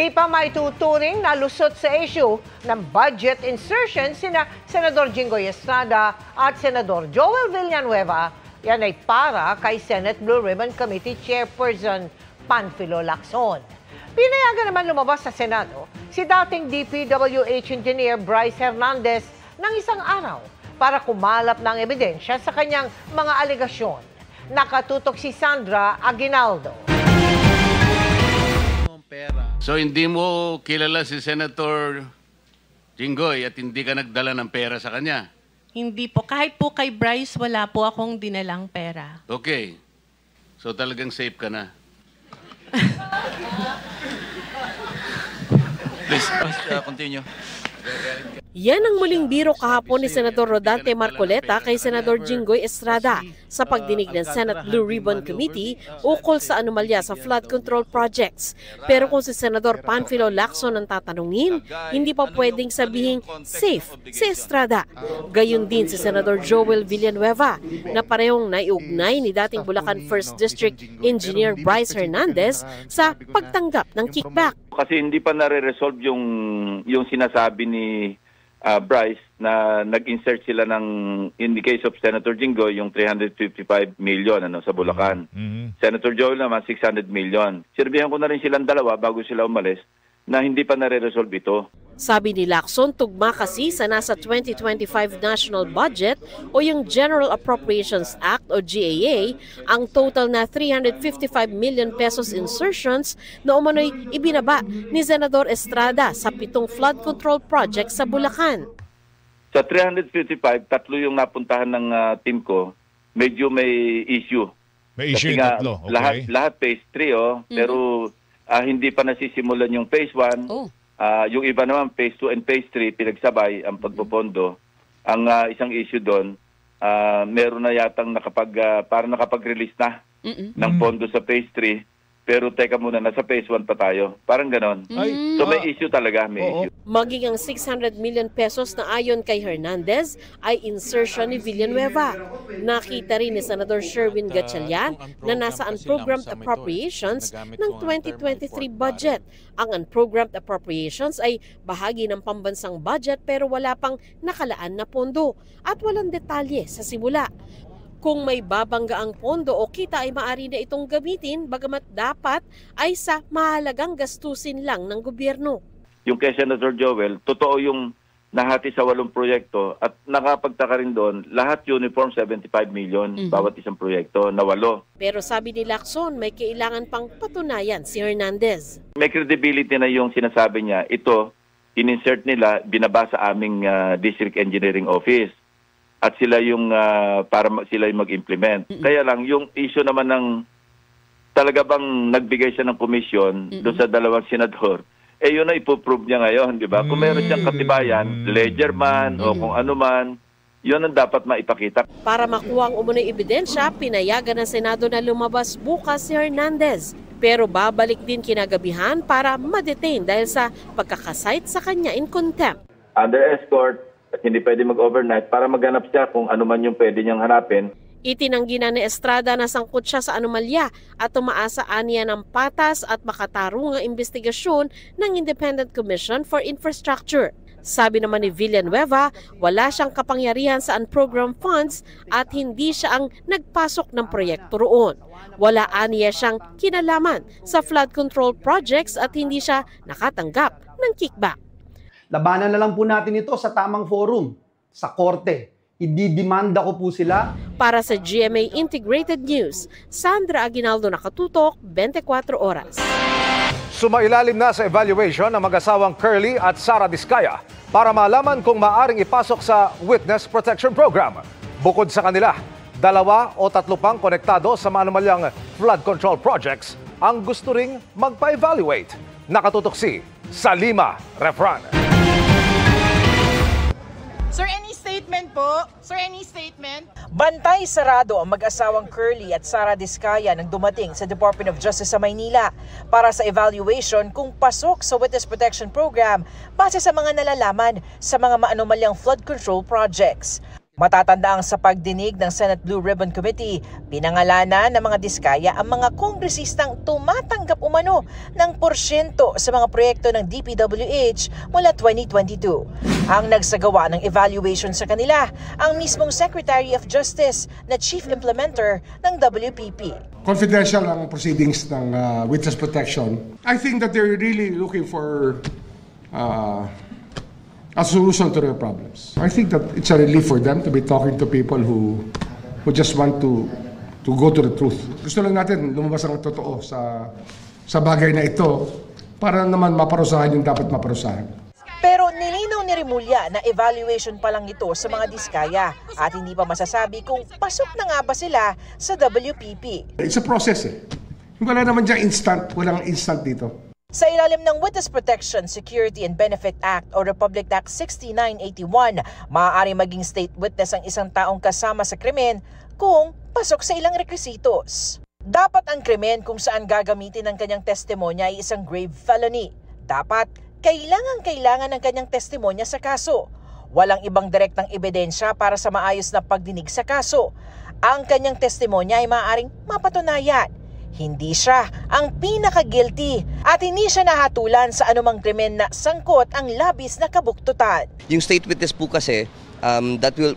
Hindi pa maituturing na lusot sa issue ng budget insertion sina Senador Jinggoy Estrada at Senador Joel Villanueva. Yan ay para kay Senate Blue Ribbon Committee Chairperson Panfilo Lacson. Pinayagan naman lumabas sa Senado si dating DPWH Engineer Bryce Hernandez ng isang araw para kumalap ng ebidensya sa kanyang mga alegasyon. Nakatutok si Sandra Aguinaldo. So hindi mo kilala si Senator Jinggoy at hindi ka nagdala ng pera sa kanya? Hindi po. Kahit po kay Bryce, wala po akong dinalang pera. Okay. So talagang safe ka na. Please, continue. Yan ang muling biro kahapon ni Senador Rodante Marcoleta kay Senador Jinggoy Estrada sa pagdinig ng Senate Blue Ribbon Committee ukol sa anomalya sa flood control projects. Pero kung si Senador Panfilo Lacson ang tatanungin, hindi pa pwedeng sabihing safe si Estrada. Gayon din si Senador Joel Villanueva na parehong naiugnay ni dating Bulacan 1st District Engineer Bryce Hernandez sa pagtanggap ng kickback. Kasi hindi pa nare-resolve yung sinasabi ni Bryce na nag-insert sila ng, in the case of Senator Jinggoy, yung 355 million sa Bulacan. Senator Joel naman 600 million. Sirbihan ko na rin silang dalawa bago sila umalis na hindi pa nare-resolve ito. Sabi ni Lacson, tugma kasi sa nasa 2025 national budget o yung General Appropriations Act o GAA ang total na 355 million pesos insertions na umano'y ibinaba ni Senador Estrada sa 7 flood control projects sa Bulacan. Sa 355, tatlo yung napuntahan ng team ko, medyo may issue. May issue yung tatlo, okay. Lahat phase 3, pero hindi pa nasisimulan yung phase 1. Yung iba naman, phase 2 and phase 3, pinagsabay ang pagpopondo. Ang isang issue doon, meron na yatang parang nakapag-release na ng pondo sa phase 3. Pero teka muna, nasa phase 1 pa tayo. Parang ganon. So may issue talaga, may issue. Maging ang 600 million pesos na ayon kay Hernandez ay insertion ni Villanueva. Nakita rin ni Senador Sherwin Gatchalian na nasa unprogrammed appropriations ng 2023 budget. Ang unprogrammed appropriations ay bahagi ng pambansang budget pero wala pang nakalaan na pondo at walang detalye sa simula. Kung may babangga ang pondo o kita ay maaari na itong gamitin, bagamat dapat ay sa mahalagang gastusin lang ng gobyerno. Yung kay Senator Joel, totoo yung nahati sa 8 proyekto at nakapagtaka rin doon, lahat uniform 75 million bawat isang proyekto na 8. Pero sabi ni Lacson, may kailangan pang patunayan si Hernandez. May credibility na yung sinasabi niya. Ito, in-insert nila, binaba sa aming District Engineering Office. At sila yung para sila yung mag-implement. Kaya lang yung issue naman ng talaga bang nagbigay siya ng komisyon doon sa dalawang senador, yun na ipoprove niya ngayon, di ba? Kung meron siyang katibayan, ledger man o kung ano man, yun ang dapat maipakita. Para makuha ang umunay ebidensya, pinayagan ng Senado na lumabas bukas si Hernandez. Pero babalik din kinagabihan para ma-detain dahil sa pagkakasite sa kanya in contempt. Under escort, at hindi pwede mag-overnight para maghanap siya kung ano man yung pwede niyang hanapin. Itinanggi na ni Estrada na sangkot siya sa anomalya at tumaasa aniya ng patas at makatarungang investigasyon ng Independent Commission for Infrastructure. Sabi naman ni Villanueva, wala siyang kapangyarihan sa unprogrammed funds at hindi siya ang nagpasok ng proyekto roon. Wala aniya siyang kinalaman sa flood control projects at hindi siya nakatanggap ng kickback. Labanan na lang po natin ito sa tamang forum, sa korte. Ididimanda ko po sila. Para sa GMA Integrated News, Sandra Aguinaldo, nakatutok, 24 oras. Sumailalim na sa evaluation ng mag-asawang Curly at Sara Diskaya para malaman kung maaring ipasok sa Witness Protection Program. Bukod sa kanila, 2 o 3 pang konektado sa manumalyang flood control projects ang gusto ring magpa-evaluate. Nakatutok si Salima Refran. Sir, any statement po? Sir, any statement? Bantay sarado ang mag-asawang Curly at Sara Diskaya nang dumating sa Department of Justice sa Maynila para sa evaluation kung pasok sa Witness Protection Program base sa mga nalalaman sa mga maanomalyang flood control projects. Matatandaang sa pagdinig ng Senate Blue Ribbon Committee, pinangalanan ng mga diskaya ang mga kongresistang tumatanggap umano ng porsyento sa mga proyekto ng DPWH mula 2022. Ang nagsagawa ng evaluation sa kanila, ang mismong Secretary of Justice na Chief Implementer ng WPP. Confidential ang proceedings ng witness protection. I think that they're really looking for a solution to their problems. I think that it's a relief for them to be talking to people who just want to go to the truth. Gusto lang natin lumabas ang totoo sa bagay na ito para naman maparusahan yung dapat maparusahan. Pero nilinaw ni Remulla na evaluation pa lang ito sa mga diskaya at hindi pa masasabi kung pasok na nga ba sila sa WPP. It's a process eh. Wala naman dyan instant, walang instant dito. Sa ilalim ng Witness Protection, Security and Benefit Act o Republic Act 6981, maaari maging state witness ang isang taong kasama sa krimen kung pasok sa ilang requisitos. Dapat ang krimen kung saan gagamitin ang kanyang testimonya ay isang grave felony. Dapat kailangan ng kanyang testimonya sa kaso. Walang ibang direktang ebidensya para sa maayos na pagdinig sa kaso. Ang kanyang testimonya ay maaaring mapatunayan. Hindi siya ang pinaka-guilty at hindi siya nahatulan sa anumang krimen na sangkot ang labis na kabuktutan. Yung state witness po kasi,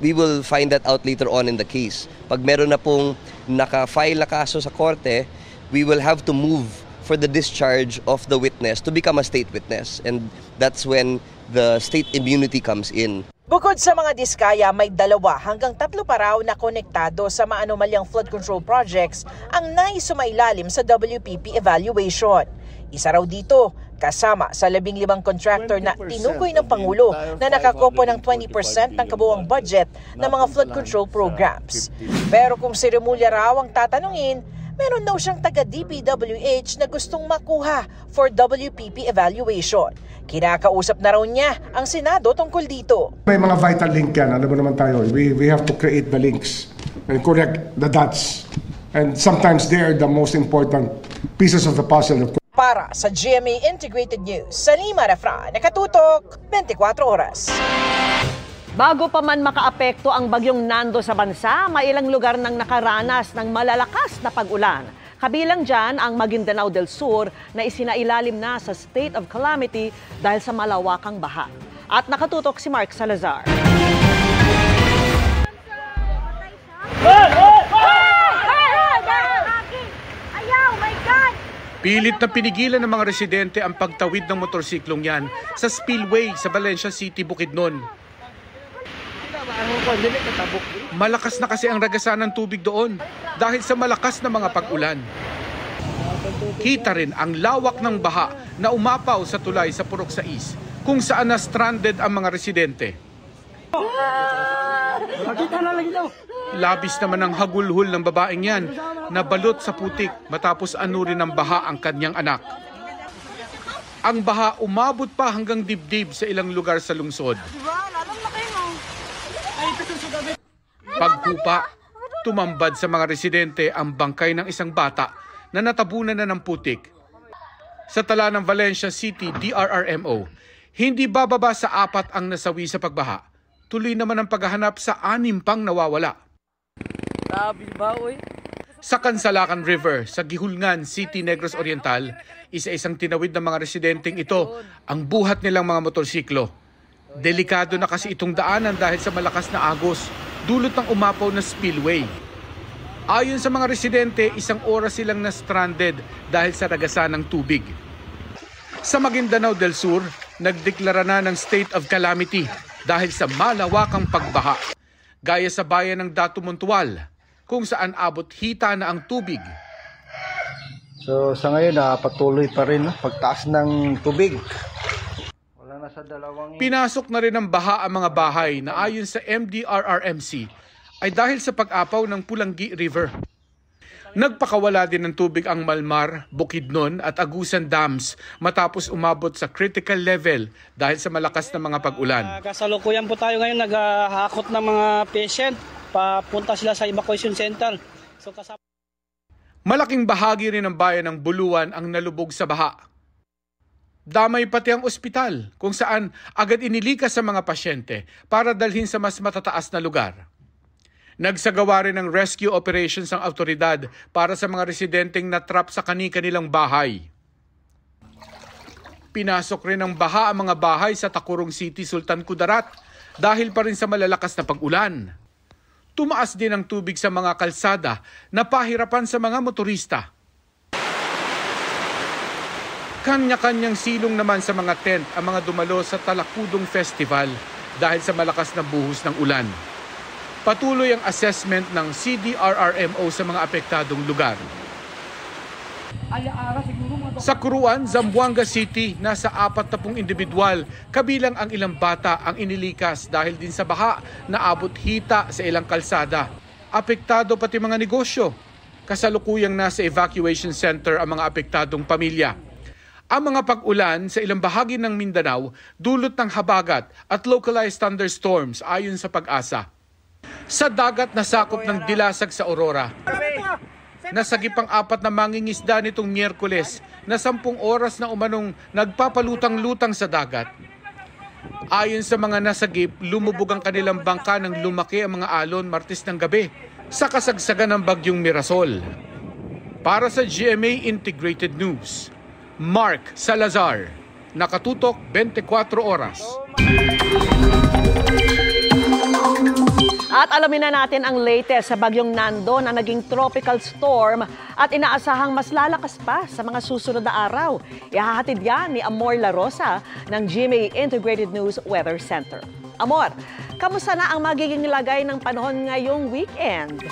we will find that out later on in the case. Pag meron na pong naka-file na kaso sa korte, we will have to move for the discharge of the witness to become a state witness. And that's when the state immunity comes in. Bukod sa mga diskaya, may 2 hanggang 3 pa raw na konektado sa maanumalyang flood control projects ang naisumailalim sa WPP evaluation. Isa raw dito, kasama sa 15 contractor na tinukoy ng Pangulo na nakakopo ng 20% ng kabuuang budget ng mga flood control programs. Pero kung si Remulla raw ang tatanungin, meron daw siyang taga-DPWH na gustong makuha for WPP evaluation. Kinakausap na raw niya ang Senado tungkol dito. May mga vital link yan. Alam mo naman tayo, we have to create the links and correct the dots. And sometimes they are the most important pieces of the puzzle. Para sa GMA Integrated News, Salima Refra, nakatutok 24 oras. Bago pa man makaapekto ang bagyong Nando sa bansa, may ilang lugar nang nakaranas ng malalakas na pag-ulan. Kabilang dyan ang Maguindanao del Sur na isinailalim na sa state of calamity dahil sa malawakang baha. At nakatutok si Mark Salazar. Pilit na pinigilan ng mga residente ang pagtawid ng motorsiklong yan sa spillway sa Valencia City, Bukidnon. Malakas na kasi ang ragasan ng tubig doon dahil sa malakas na mga pag-ulan. Kita rin ang lawak ng baha na umapaw sa tulay sa Purok 6 kung saan na stranded ang mga residente. Labis naman ang hagulhol ng babaeng yan na balot sa putik matapos anurin ng baha ang kanyang anak. Ang baha umabot pa hanggang dibdib sa ilang lugar sa lungsod. Pagkupa, tumambad sa mga residente ang bangkay ng isang bata na natabunan na ng putik. Sa tala ng Valencia City DRRMO, hindi bababa sa 4 ang nasawi sa pagbaha. Tuloy naman ang paghahanap sa 6 pang nawawala. Sa Kansalakan River, sa Gihulngan City, Negros Oriental, isa-isang tinawid ng mga residenteng ito ang buhat nilang mga motorsiklo. Delikado na kasi itong daanan dahil sa malakas na agos, dulot ng umapaw na spillway. Ayon sa mga residente, 1 oras silang na-stranded dahil sa ragasan ng tubig. Sa Maguindanao del Sur, nagdeklara na ng state of calamity dahil sa malawakang pagbaha. Gaya sa bayan ng Datu Montual, kung saan abot hita na ang tubig. So sa ngayon, patuloy pa rin pagtaas ng tubig. Pinasok na rin ng baha ang mga bahay na ayon sa MDRRMC ay dahil sa pag-apaw ng Pulanggi River. Nagpakawala din ng tubig ang Malmar, Bukidnon at Agusan Dams matapos umabot sa critical level dahil sa malakas na mga pag-ulan. Kasalukuyan po tayo ngayon naghahakot ng mga patient, papunta sila sa evacuation center. Malaking bahagi rin ng bayan ng Buluan ang nalubog sa baha. Damay pati ang ospital kung saan agad inilikas sa mga pasyente para dalhin sa mas matataas na lugar. Nagsagawa rin ng rescue operations ang awtoridad para sa mga residenteng natrap sa kani-kanilang bahay. Pinasok rin ng baha ang mga bahay sa Tacurong City, Sultan Kudarat dahil pa rin sa malalakas na pag-ulan. Tumaas din ang tubig sa mga kalsada na pahirapan sa mga motorista. Kanya-kanyang silong naman sa mga tent ang mga dumalo sa Talakudong Festival dahil sa malakas na buhos ng ulan. Patuloy ang assessment ng CDRRMO sa mga apektadong lugar. Sa Curuan, Zamboanga City, nasa 40 individual, kabilang ang ilang bata ang inilikas dahil din sa baha na abot hita sa ilang kalsada. Apektado pati mga negosyo. Kasalukuyang nasa evacuation center ang mga apektadong pamilya. Ang mga pag-ulan sa ilang bahagi ng Mindanao dulot ng habagat at localized thunderstorms ayon sa Pag-asa. Sa dagat nasakop ng dilasag sa Aurora. Nasagip ang 4 na mangingisda nitong Miyerkules na 10 oras na umanong nagpapalutang-lutang sa dagat. Ayon sa mga nasagip, lumubog ang kanilang bangka nang lumaki ang mga alon Martes ng gabi sa kasagsagan ng bagyong Mirasol. Para sa GMA Integrated News, Mark Salazar, nakatutok 24 oras. At alamin na natin ang latest sa bagyong Nando na naging tropical storm at inaasahang mas lalakas pa sa mga susunod na araw. Ihahatid yan ni Amor La Rosa ng GMA Integrated News Weather Center. Amor, kamusta na ang magiging lagay ng panahon ngayong weekend?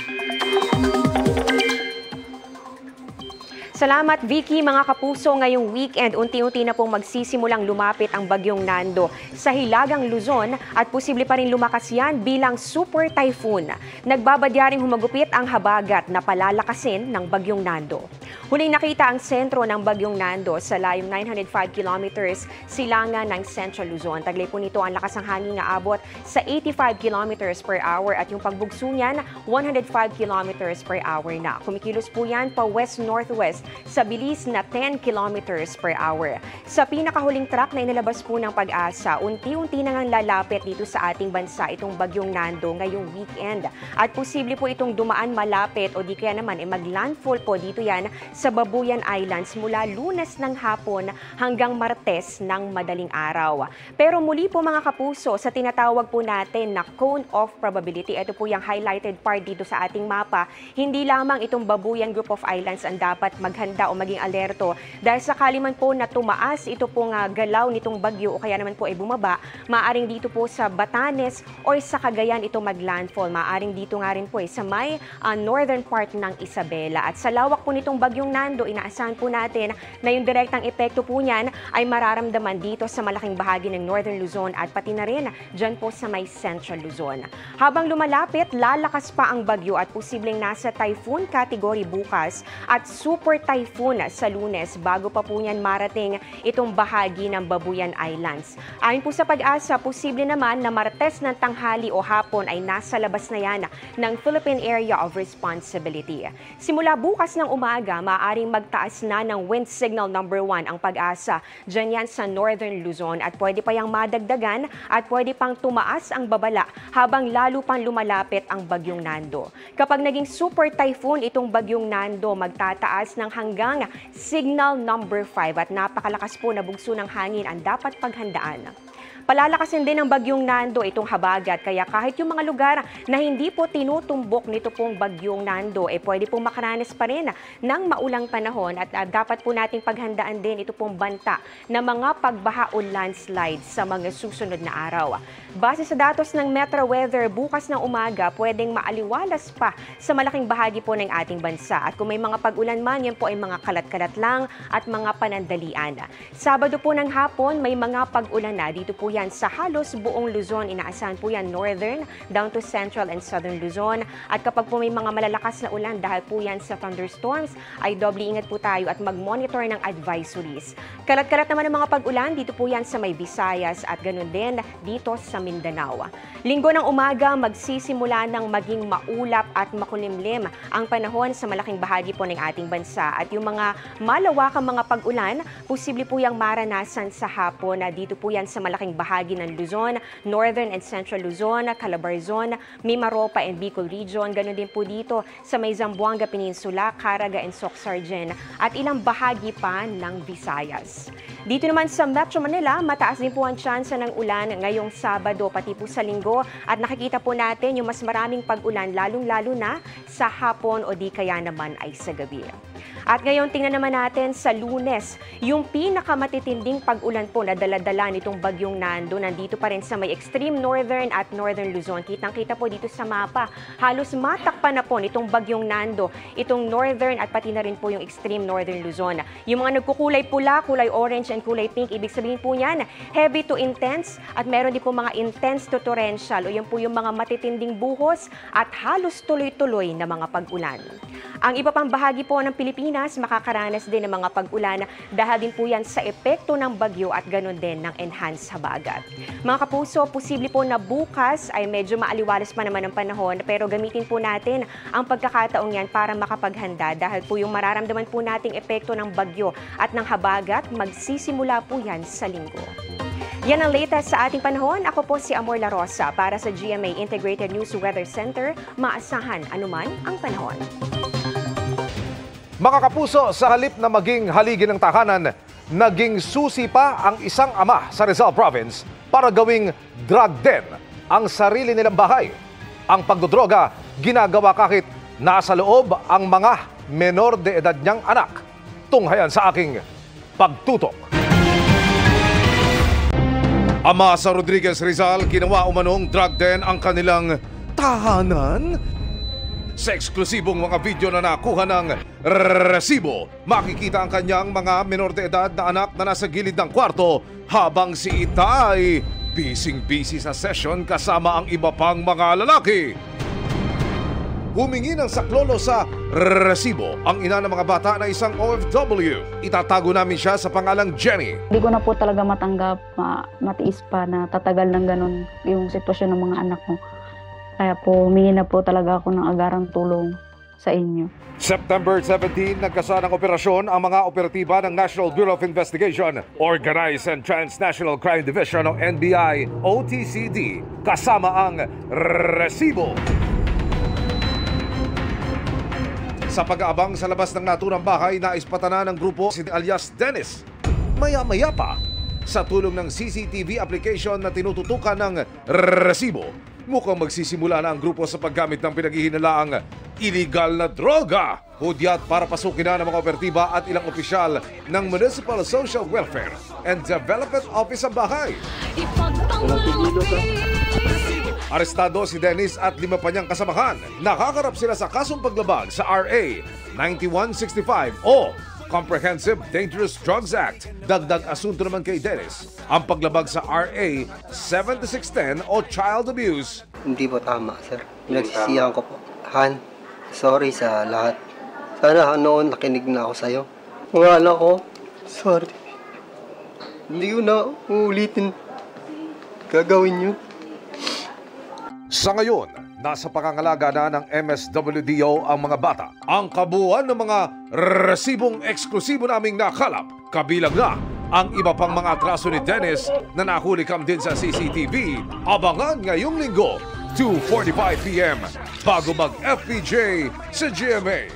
Salamat Vicky, mga kapuso, ngayong weekend unti-unti na pong magsisimulang lumapit ang bagyong Nando sa hilagang Luzon at posible pa rin lumakas yan bilang super typhoon. Nagbabadya ring humagupit ang habagat na palalakasin ng bagyong Nando. Huling nakita ang sentro ng bagyong Nando sa layong 905 kilometers silangan ng Central Luzon. Taglay po nito ang lakas ng hangin na abot sa 85 kilometers per hour at yung pagbugso niyan 105 kilometers per hour na. Kumikilos po yan pa west-northwest sa bilis na 10 kilometers per hour. Sa pinakahuling track na inilabas po ng Pag-asa, unti-unti na ngang lalapit dito sa ating bansa itong bagyong Nando ngayong weekend. At posible po itong dumaan malapit o di kaya naman mag-landfall po dito yan sa Babuyan Islands mula Lunes ng hapon hanggang Martes ng madaling araw. Pero muli po mga kapuso, sa tinatawag po natin na cone of probability, ito po yung highlighted part dito sa ating mapa, hindi lamang itong Babuyan Group of Islands ang dapat maghanda o maging alerto dahil sakali man po na tumaas ito pong galaw nitong bagyo o kaya naman po ay bumaba, maaring dito po sa Batanes o sa Cagayan ito mag-landfall. Maaring dito nga rin po sa may northern part ng Isabela. At sa lawak po nitong bagyong Nando, inaasahan po natin na yung direktang epekto po niyan ay mararamdaman dito sa malaking bahagi ng Northern Luzon at pati na rin dyan po sa may Central Luzon. Habang lumalapit, lalakas pa ang bagyo at posibleng nasa typhoon category bukas at super typhoon sa Lunes bago pa po niyan marating itong bahagi ng Babuyan Islands. Ayon po sa Pag-asa, posible naman na Martes ng tanghali o hapon ay nasa labas na yan ng Philippine Area of Responsibility. Simula bukas ng umaga, maaaring magtaas na ng wind signal number 1 ang Pag-asa. Diyan yan sa Northern Luzon at pwede pa yang madagdagan at pwede pang tumaas ang babala habang lalo pang lumalapit ang bagyong Nando. Kapag naging super typhoon itong bagyong Nando, magtataas ng hanggang signal number 5 at napakalakas po na bugso ng hangin ang dapat paghandaan. Palalakasin din ng bagyong Nando itong habagat kaya kahit yung mga lugar na hindi po tinutumbok nito pong bagyong Nando pwede pong makaranas pa rin ng maulang panahon at dapat po nating paghandaan din ito pong banta na mga pagbaha o landslide sa mga susunod na araw. Base sa datos ng Metro Weather, bukas ng umaga pwedeng maaliwalas pa sa malaking bahagi po ng ating bansa at kung may mga pag-ulan man, yan po ay mga kalat-kalat lang at mga panandalian. Sabado po ng hapon may mga pag-ulan na dito po yan sa halos buong Luzon. Inaasahan po yan northern down to central and southern Luzon. At kapag po may mga malalakas na ulan dahil po yan sa thunderstorms, ay doble ingat po tayo at mag-monitor ng advisories. Kalat-kalat naman ang mga pag-ulan dito po yan sa may Visayas at ganun din dito sa Mindanao. Linggo ng umaga, magsisimula ng maging maulap at makulimlim ang panahon sa malaking bahagi po ng ating bansa. At yung mga malawakang mga pag-ulan, posible po yung maranasan sa hapon na dito po yan sa malaking bahagi ng Luzon, Northern and Central Luzon, Calabarzon, Mimaropa and Bicol Region. Ganon din po dito sa may Zamboanga Peninsula, Caraga and Soc-Sargen at ilang bahagi pa ng Visayas. Dito naman sa Metro Manila, mataas din po ang tsansa ng ulan ngayong Sabado pati po sa Linggo at nakikita po natin yung mas maraming pag-ulan lalong-lalo na sa hapon o di kaya naman ay sa gabi. At ngayon tingnan naman natin sa Lunes, yung pinakamatitinding pag-ulan po na dala-dala nitong bagyong Nando nandito pa rin sa may extreme northern at northern Luzon. Kitang-kita po dito sa mapa, halos matakpan na po nitong bagyong Nando, itong northern at pati na rin po yung extreme northern Luzon. Yung mga nagkukulay pula, kulay orange and kulay pink, ibig sabihin po yan, heavy to intense at meron din po mga intense to torrential o yan po yung mga matitinding buhos at halos tuloy-tuloy na mga pag-ulan. Ang iba pang bahagi po ng Pilipinas, makakaranas din ng mga pag-ulan dahil din po yan sa epekto ng bagyo at ganoon din ng enhanced habagat. Mga kapuso, posible po na bukas ay medyo maaliwalas pa naman ang panahon pero gamitin po natin ang pagkakataong yan para makapaghanda dahil po yung mararamdaman po nating epekto ng bagyo at ng habagat, magsisimula po yan sa Linggo. Yan ang latest sa ating panahon. Ako po si Amor La Rosa para sa GMA Integrated News Weather Center. Maasahan anuman ang panahon. Mga kapuso, sa halip na maging haligi ng tahanan, naging susi pa ang isang ama sa Rizal Province para gawing drug den ang sarili nilang bahay. Ang pagdodroga, ginagawa kahit nasa loob ang mga menor de edad niyang anak. Tunghayan sa aking pagtutok. Ama sa Rodriguez Rizal, ginawa umanong drug den ang kanilang tahanan? Sa eksklusibong mga video na nakuha ng resibo, makikita ang kanyang mga menor de edad na anak na nasa gilid ng kwarto habang si Ita ay busy sa session kasama ang iba pang mga lalaki. Humingi ng saklolo sa resibo ang ina ng mga bata na isang OFW. Itatago namin siya sa pangalang Jenny. Hindi ko na po talaga matanggap, matiis pa na tatagal ng ganun yung sitwasyon ng mga anak ko. Kaya po, humingi na po talaga ako ng agarang tulong sa inyo. September 17, nagkasa ng operasyon ang mga operatiba ng National Bureau of Investigation, Organized and Transnational Crime Division o NBI OTCD, kasama ang resibo. Sa pag-aabang sa labas ng naturang bahay, naispatana ng grupo si alias Dennis. Maya-maya pa, sa tulong ng CCTV application na tinututukan ng resibo, mukhang magsisimula na ang grupo sa paggamit ng pinaghihinalaang illegal na droga. Hudyat para pasukin na ng mga operatiba at ilang opisyal ng Municipal Social Welfare and Development Office ang bahay. Arestado si Dennis at 5 pa niyang kasamahan. Nakakarap sila sa kasong paglabag sa RA 9165 o Comprehensive Dangerous Drugs Act. Dagdag asunto naman kay Dennis ang paglabag sa RA 7610 o Child Abuse. Hindi po tama, sir. Pinagsisihan ko po. Han, sorry sa lahat. Sana noon nakinig na ako sa'yo. Mga anak ko, sorry. Hindi ko na uulitin. Gagawin yun. Sa ngayon, nasa pangangalaga na ng MSWDO ang mga bata. Ang kabuuan ng mga resibong eksklusibo naming nakalap, kabilang na ang iba pang mga atraso ni Dennis na nahulikam din sa CCTV. Abangan ngayong linggo, 2:45 p.m. bago mag-FPJ sa GMA.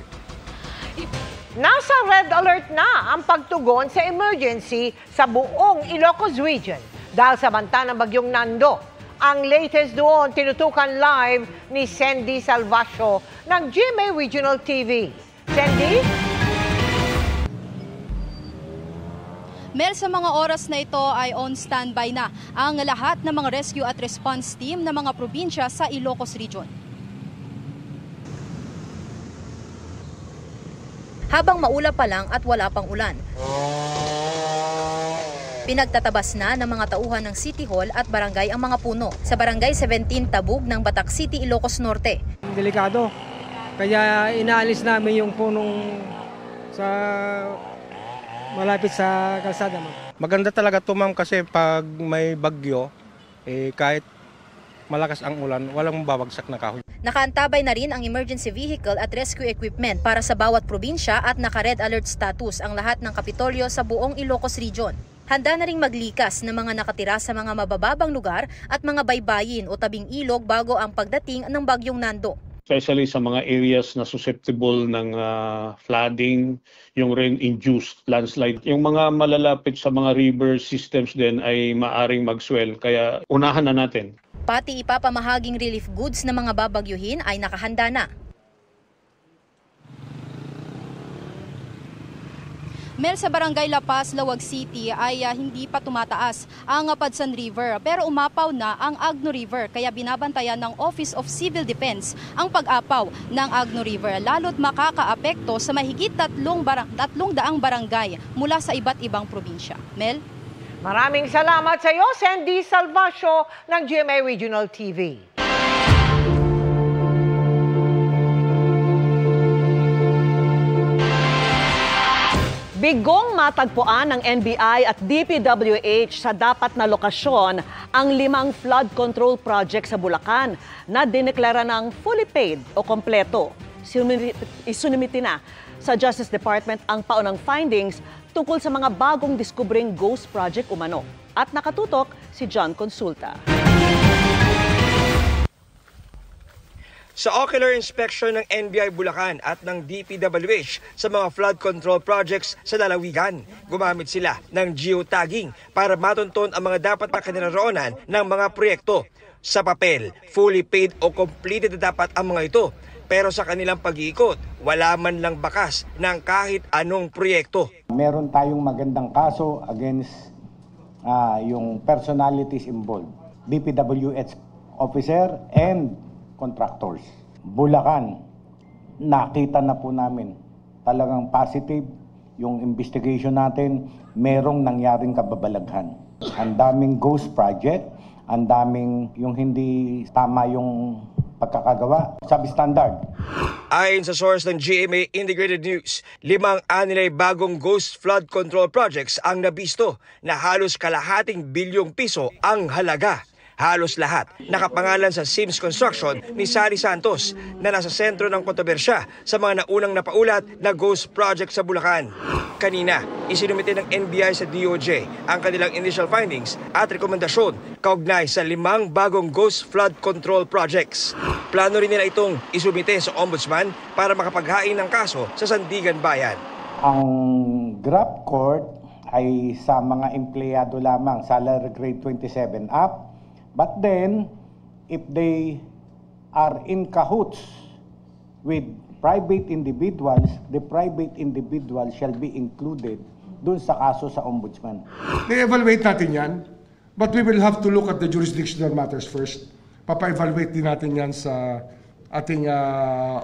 Nasa red alert na ang pagtugon sa emergency sa buong Ilocos Region dahil sa banta ng bagyong Nando. Ang latest doon, tinutukan live ni Sandy Salvacio ng GMA Regional TV. Sandy? Mel, sa mga oras na ito ay on standby na ang lahat ng mga rescue at response team ng mga probinsya sa Ilocos Region. Habang maulap pa lang at wala pang ulan, pinagtatabas na ng mga tauhan ng City Hall at barangay ang mga puno sa Barangay 17 Tabug ng Batac City, Ilocos Norte. Delikado. Kaya inaalis namin yung punong sa malapit sa kalsada. Maganda talaga ito, ma'am, kasi pag may bagyo, kahit malakas ang ulan, walang babagsak na kahoy. Nakaantabay na rin ang emergency vehicle at rescue equipment para sa bawat probinsya at naka-red alert status ang lahat ng Kapitolyo sa buong Ilocos Region. Handa na ring maglikas ng mga nakatira sa mga mabababang lugar at mga baybayin o tabing ilog bago ang pagdating ng bagyong Nando. Especially sa mga areas na susceptible ng flooding, yung rain-induced landslide. Yung mga malalapit sa mga river systems din ay maaring mag-swell, kaya unahan na natin. Pati ipapamahaging relief goods na mga babagyuhin ay nakahanda na. Mel, sa Barangay La Paz, Lawag City ay hindi pa tumataas ang Padsan River pero umapaw na ang Agno River kaya binabantayan ng Office of Civil Defense ang pag-apaw ng Agno River lalo't makakaapekto sa mahigit 300 barangay mula sa iba't ibang probinsya. Mel? Maraming salamat sa iyo, Sandy Salvacio ng GMA Regional TV. Bigong matagpuan ng NBI at DPWH sa dapat na lokasyon ang 5 flood control project sa Bulacan na dineklara ng fully paid o kompleto. Isunumiti na sa Justice Department ang paunang findings tungkol sa mga bagong diskubring ghost project umano. At nakatutok si John Consulta. Sa ocular inspection ng NBI Bulacan at ng DPWH sa mga flood control projects sa lalawigan, gumamit sila ng geotagging para matunton ang mga dapat na kinaroroonan ng mga proyekto. Sa papel, fully paid o completed na dapat ang mga ito. Pero sa kanilang pag-iikot, wala man lang bakas ng kahit anong proyekto. Meron tayong magandang kaso against yung personalities involved. DPWH officer and contractors. Bulacan, nakita na po namin talagang positive yung investigation natin, merong nangyaring kababalaghan. Ang daming ghost project, ang daming yung hindi tama yung pagkakagawa, substandard. Ayon sa source ng GMA Integrated News, 5 anilay bagong ghost flood control projects ang nabisto na halos kalahating bilyong piso ang halaga. Halos lahat nakapangalan sa Sims Construction ni Sally Santos na nasa sentro ng kontrobersya sa mga naunang napaulat na ghost project sa Bulacan. Kanina, isinumite ng NBI sa DOJ ang kanilang initial findings at rekomendasyon kaugnay sa 5 bagong ghost flood control projects. Plano rin nila itong isumite sa Ombudsman para makapaghain ng kaso sa Sandigan Bayan. Ang GRAP Court ay sa mga empleyado lamang, salary grade 27 up. But then, if they are in cahoots with private individuals, the private individual shall be included dun sa kaso sa Ombudsman. I-evaluate natin yan, but we will have to look at the jurisdictional matters first. Papa-evaluate din natin yan sa ating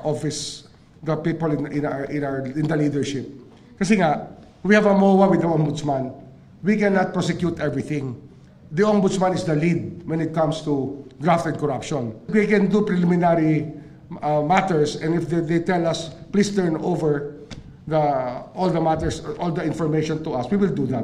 office, the people in the leadership. Kasi nga, we have a MOA with the Ombudsman. We cannot prosecute everything. The Ombudsman is the lead when it comes to graft and corruption. We can do preliminary matters, and if they tell us, please turn over all the matters, all the information to us, we will do that.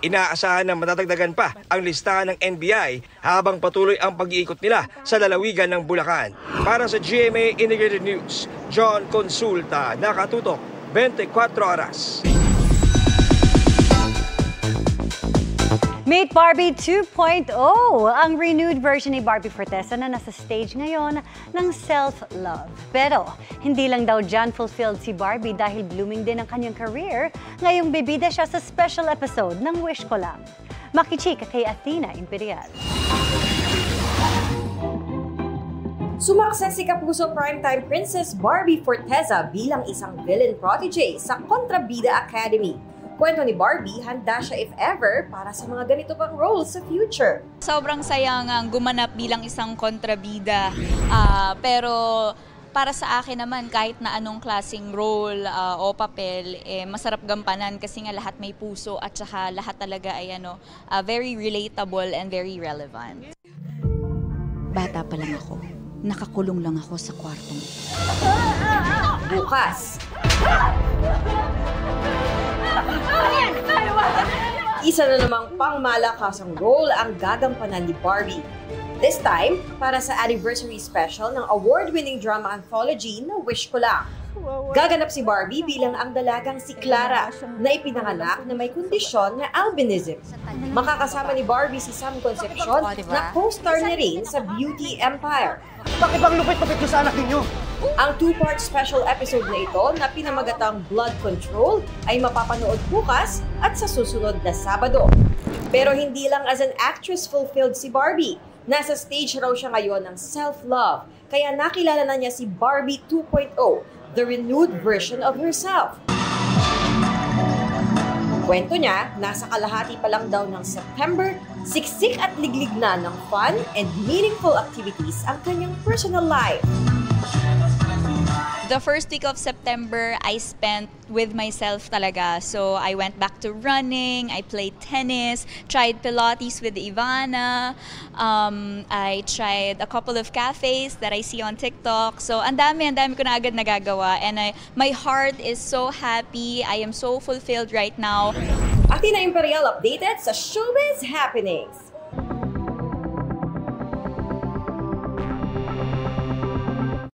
Inaasahan na matatagdagan pa ang listahan ng NBI habang patuloy ang pag-iikot nila sa lalawigan ng Bulacan. Para sa GMA Integrated News, John Consulta, nakatutok 24 oras. Meet Barbie 2.0, ang renewed version ni Barbie Fortesa na nasa stage ngayon ng self-love. Pero hindi lang daw dyan fulfilled si Barbie dahil blooming din ang kanyang career. Ngayong bibida siya sa special episode ng Wish Ko Lang. Makichika kay Athena Imperial. Sumakses si Kapuso primetime princess Barbie Fortesa bilang isang villain protege sa Kontrabida Academy. Kwento ni Barbie, handa siya if ever para sa mga ganito pang roles sa future. Sobrang sayang gumanap bilang isang kontrabida, pero para sa akin naman kahit na anong klaseng role o papel, masarap gampanan kasi nga lahat may puso at saka lahat talaga ay very relatable and very relevant. Bata pa lang ako, nakakulong lang ako sa kwartong. Bukas. Isa na namang pangmalakasang role ang gagampanan ni Barbie. This time, para sa anniversary special ng award-winning drama anthology na Wish Ko Lang. Gaganap si Barbie bilang ang dalagang si Clara na ipinanganak na may kondisyon na albinism. Makakasama ni Barbie si Sam Concepcion na co-star na rin sa Beauty Empire. Bakit bang lupit-lupit ko sa anak ninyo? Ang two-part special episode na ito na pinamagatang Blood Control ay mapapanood bukas at sa susunod na Sabado. Pero hindi lang as an actress fulfilled si Barbie. Nasa stage raw siya ngayon ng self-love, kaya nakilala na niya si Barbie 2.0, the renewed version of herself. Kwento niya, nasa kalahati pa lang daw ng September, siksik at liglig na ng fun and meaningful activities ang kanyang personal life. The first week of September, I spent with myself talaga. So I went back to running, I played tennis, tried Pilates with Ivana, I tried a couple of cafes that I see on TikTok. So ang dami ko na agad nagagawa. And my heart is so happy, I am so fulfilled right now. Athena Imperial updated sa Showbiz Happenings.